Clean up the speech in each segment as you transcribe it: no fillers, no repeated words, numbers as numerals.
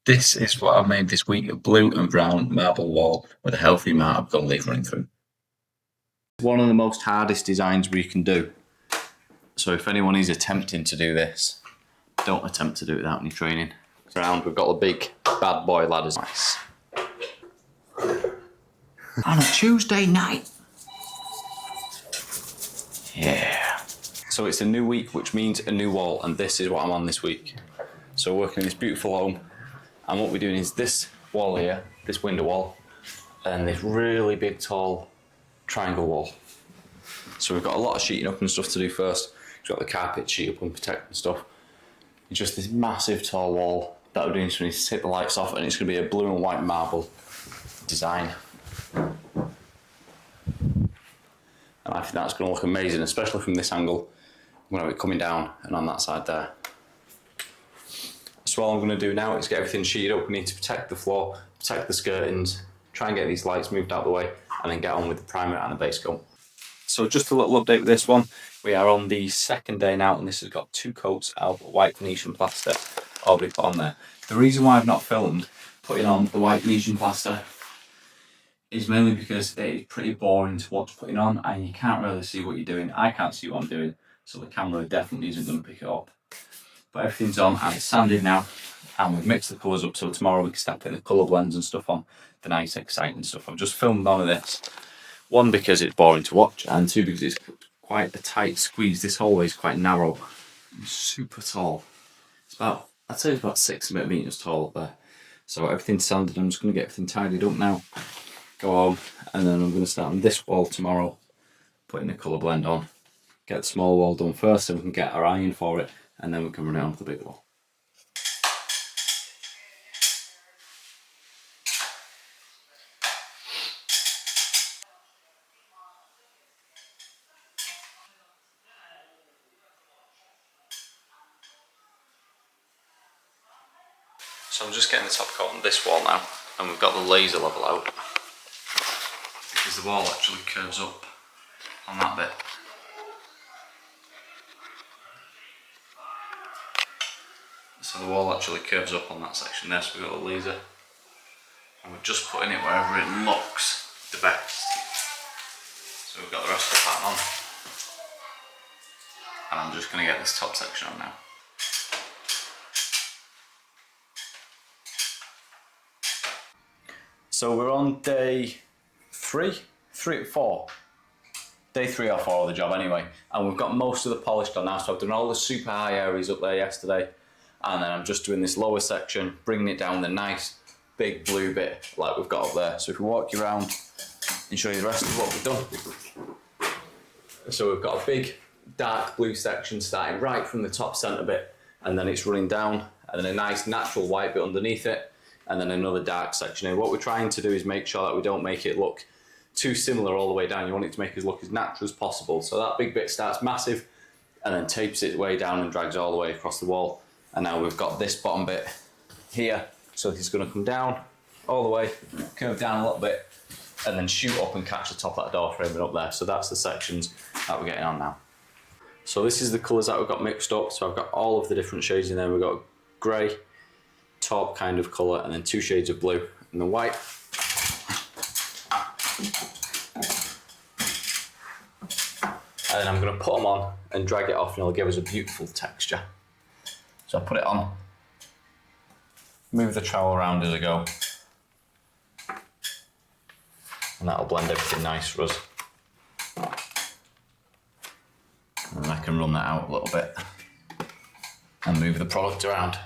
This is what I made this week, a blue and brown marble wall with a healthy amount of gold leaf running through. One of the most hardest designs we can do. So if anyone is attempting to do this, don't attempt to do it without any training. Around, we've got the big bad boy ladders. Nice. On a Tuesday night. Yeah. So it's a new week, which means a new wall, and this is what I'm on this week. So working in this beautiful home, and what we're doing is this wall here, this window wall, and this really big tall triangle wall. So we've got a lot of sheeting up and stuff to do first. We've got the carpet sheet up and protect and stuff. It's just this massive tall wall that we're doing, so we need to take the lights off, and it's going to be a blue and white marble design. And I think that's going to look amazing, especially from this angle. I'm going to have it coming down and on that side there. So all I'm going to do now is get everything sheeted up. We need to protect the floor, protect the skirtings, try and get these lights moved out of the way, and then get on with the primer and the base coat. So just a little update with this one. We are on the second day now, and this has got 2 coats of white Venetian plaster already put on there. The reason why I've not filmed putting on the white Venetian plaster is mainly because it is pretty boring to watch putting on, and you can't really see what you're doing. I can't see what I'm doing, so the camera definitely isn't going to pick it up. But everything's on and it's sanded now, and we've mixed the colours up, so tomorrow we can start putting the colour blends and stuff on, the nice exciting stuff. I've just filmed none of this. 1, because it's boring to watch, and 2, because it's quite a tight squeeze. This hallway is quite narrow and super tall. It's about, I'd say it's about 6 metres tall up there. So everything's sanded. I'm just going to get everything tidied up now, go home, and then I'm going to start on this wall tomorrow, putting the colour blend on. Get the small wall done first, so we can get our eye in for it, and then we can run it onto the big wall. So I'm just getting the top coat on this wall now, and we've got the laser level out, because the wall actually curves up on that bit. So the wall actually curves up on that section there, so we've got the laser, and we're just putting it wherever it looks the best. So we've got the rest of the pattern on, and I'm just going to get this top section on now. So we're on day 4. Day 3 or 4 of the job anyway, and we've got most of the polish done now. So I've done all the super high areas up there yesterday, and then I'm just doing this lower section, bringing it down the nice big blue bit like we've got up there. So if we walk you around and show you the rest of what we've done. So we've got a big dark blue section starting right from the top centre bit, and then it's running down, and then a nice natural white bit underneath it, and then another dark section. And what we're trying to do is make sure that we don't make it look too similar all the way down. You want it to make it look as natural as possible. So that big bit starts massive and then tapes its way down and drags all the way across the wall. And now we've got this bottom bit here. So this is going to come down all the way, curve down a little bit, and then shoot up and catch the top of that door framing up there. So that's the sections that we're getting on now. So this is the colours that we've got mixed up. So I've got all of the different shades in there. We've got grey, taupe kind of colour, and then 2 shades of blue and the white. And then I'm going to put them on and drag it off, and it'll give us a beautiful texture. So I'll put it on, move the trowel around as I go, and that'll blend everything nice for us. And then I can run that out a little bit and move the product around.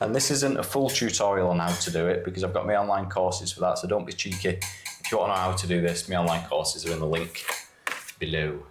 And this isn't a full tutorial on how to do it, because I've got my online courses for that, so don't be cheeky. If you want to know how to do this, my online courses are in the link below.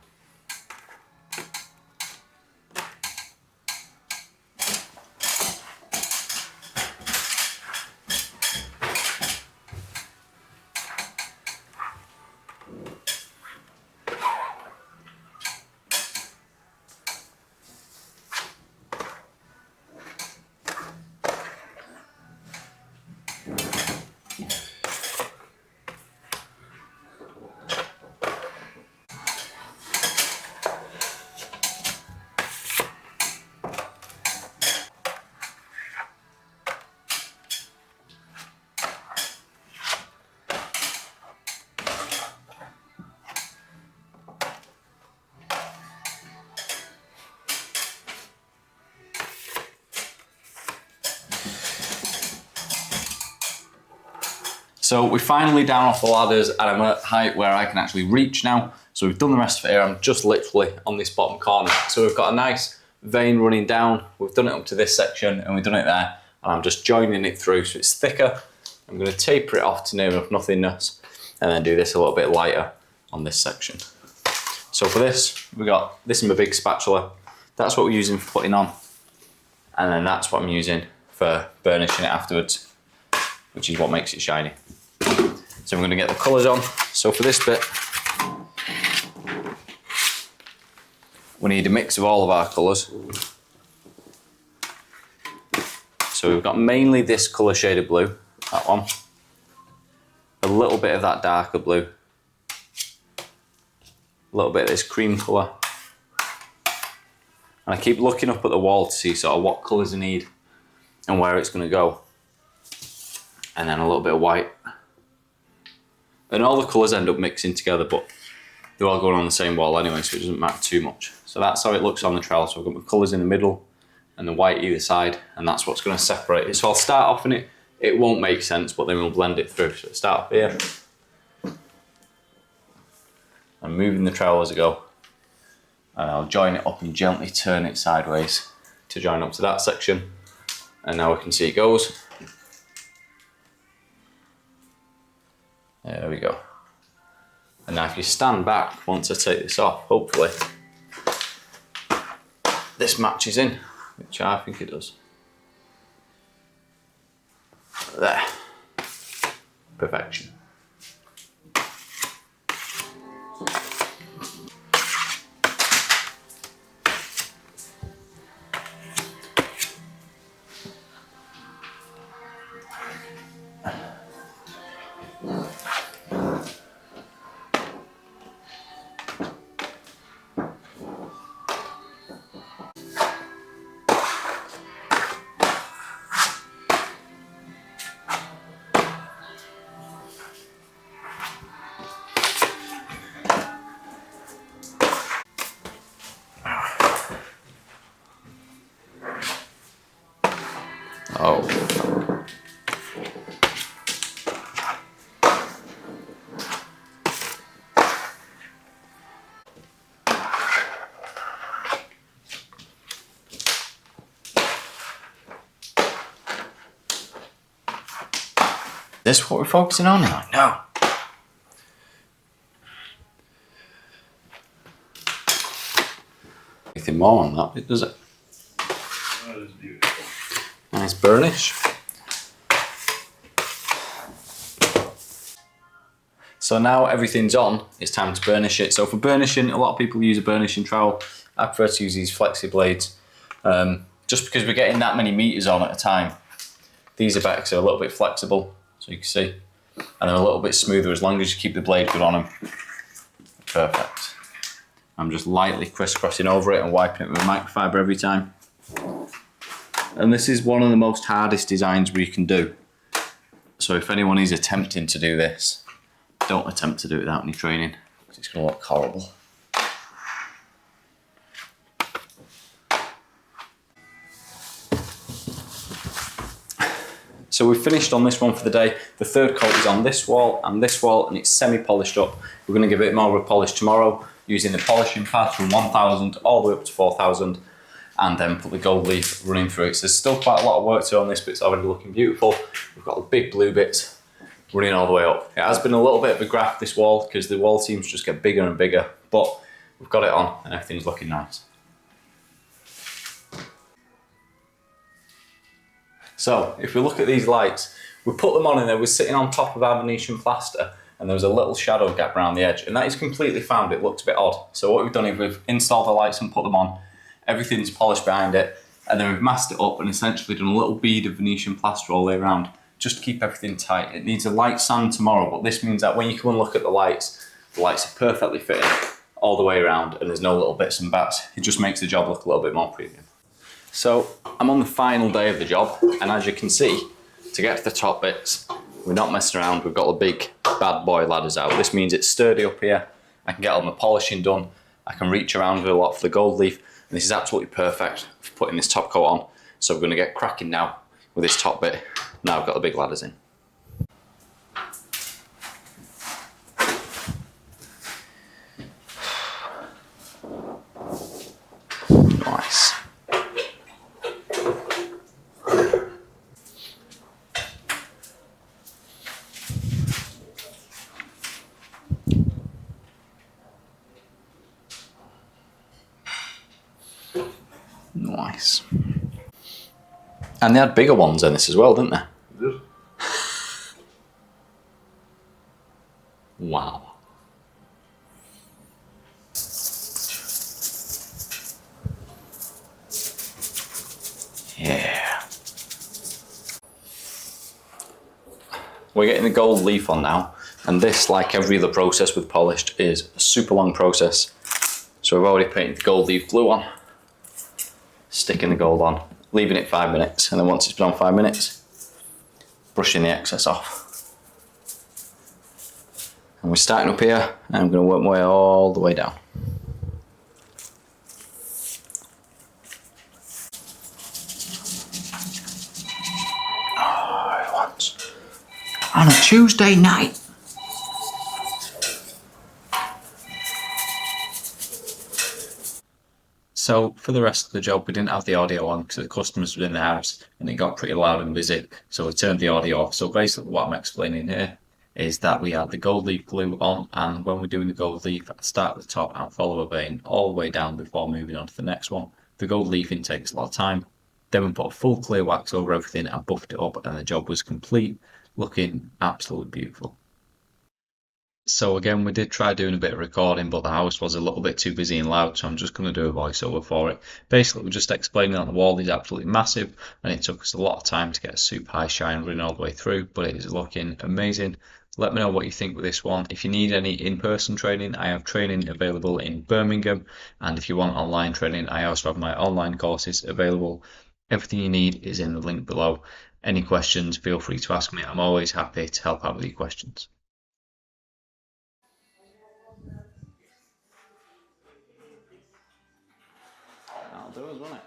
So we're finally down off the ladders and I'm at a height where I can actually reach now. So we've done the rest of it here. I'm just literally on this bottom corner. So we've got a nice vein running down. We've done it up to this section and we've done it there. And I'm just joining it through so it's thicker. I'm going to taper it off to near enough nothingness and then do this a little bit lighter on this section. So for this, we got this in my big spatula. That's what we're using for putting on. And then that's what I'm using for burnishing it afterwards, which is what makes it shiny. So I'm going to get the colours on. So for this bit, we need a mix of all of our colours. So we've got mainly this colour shade of blue, that one. A little bit of that darker blue. A little bit of this cream colour. And I keep looking up at the wall to see sort of what colours I need and where it's going to go. And then a little bit of white. And all the colours end up mixing together, but they're all going on the same wall anyway, so it doesn't matter too much. So that's how it looks on the trowel. So I've got my colours in the middle and the white either side, and that's what's going to separate it. So I'll start off in it. It won't make sense, but then we'll blend it through. So start up here. I'm moving the trowel as I go. And I'll join it up and gently turn it sideways to join up to that section. And now we can see it goes. There we go. And now if you stand back, once I take this off, hopefully, this matches in, which I think it does. There. Perfection. Oh. This what we're focusing on now? No. Anything more on that bit, does it? Nice burnish. So now everything's on, it's time to burnish it. So for burnishing, a lot of people use a burnishing trowel. I prefer to use these flexi blades, just because we're getting that many meters on at a time. These are better because they're a little bit flexible, so you can see, and they're a little bit smoother as long as you keep the blade good on them. Perfect. I'm just lightly crisscrossing over it and wiping it with a microfiber every time. And this is one of the most hardest designs we can do. So if anyone is attempting to do this, don't attempt to do it without any training, because it's going to look horrible. So we've finished on this one for the day. The third coat is on this wall, and it's semi-polished up. We're going to give it more of a polish tomorrow using the polishing pad from 1000 all the way up to 4000. And then put the gold leaf running through it. So there's still quite a lot of work to do on this, but it's already looking beautiful. We've got the big blue bits running all the way up. It has been a little bit of a graft, this wall, because the wall seems to just get bigger and bigger, but we've got it on and everything's looking nice. So if we look at these lights, we put them on and they were sitting on top of our Venetian plaster and there was a little shadow gap around the edge, and that is completely found. It looks a bit odd. So what we've done is we've installed the lights and put them on. Everything's polished behind it, and then we've masked it up and essentially done a little bead of Venetian plaster all the way around, just to keep everything tight. It needs a light sand tomorrow, but this means that when you come and look at the lights are perfectly fitting all the way around and there's no little bits and bats. It just makes the job look a little bit more premium. So I'm on the final day of the job, and as you can see, to get to the top bits, we're not messing around. We've got the big bad boy ladders out. This means it's sturdy up here. I can get all my polishing done. I can reach around with a lot for the gold leaf. And this is absolutely perfect for putting this top coat on. So we're going to get cracking now with this top bit. Now I've got the big ladders in. And they had bigger ones than this as well, didn't they? They did. Wow. Yeah. We're getting the gold leaf on now, and this, like every other process with polished, is a super long process. So we've already painted the gold leaf glue on, sticking the gold on, leaving it 5 minutes, and then once it's been on 5 minutes, brushing the excess off. And we're starting up here, and I'm going to work my way all the way down. Oh, once. On a Tuesday night. So for the rest of the job, we didn't have the audio on because the customers were in the house and it got pretty loud and busy. So we turned the audio off. So basically what I'm explaining here is that we had the gold leaf glue on, and when we're doing the gold leaf, I start at the top and follow a vein all the way down before moving on to the next one. The gold leafing takes a lot of time. Then we put a full clear wax over everything and buffed it up, and the job was complete, looking absolutely beautiful. So again, we did try doing a bit of recording, but the house was a little bit too busy and loud, so I'm just going to do a voiceover for it. Basically, we're just explaining that the wall is absolutely massive, and it took us a lot of time to get a super high shine running all the way through, but it is looking amazing. Let me know what you think with this one. If you need any in-person training, I have training available in Birmingham, and if you want online training, I also have my online courses available. Everything you need is in the link below. Any questions, feel free to ask me. I'm always happy to help out with your questions. That'll do us, won't it?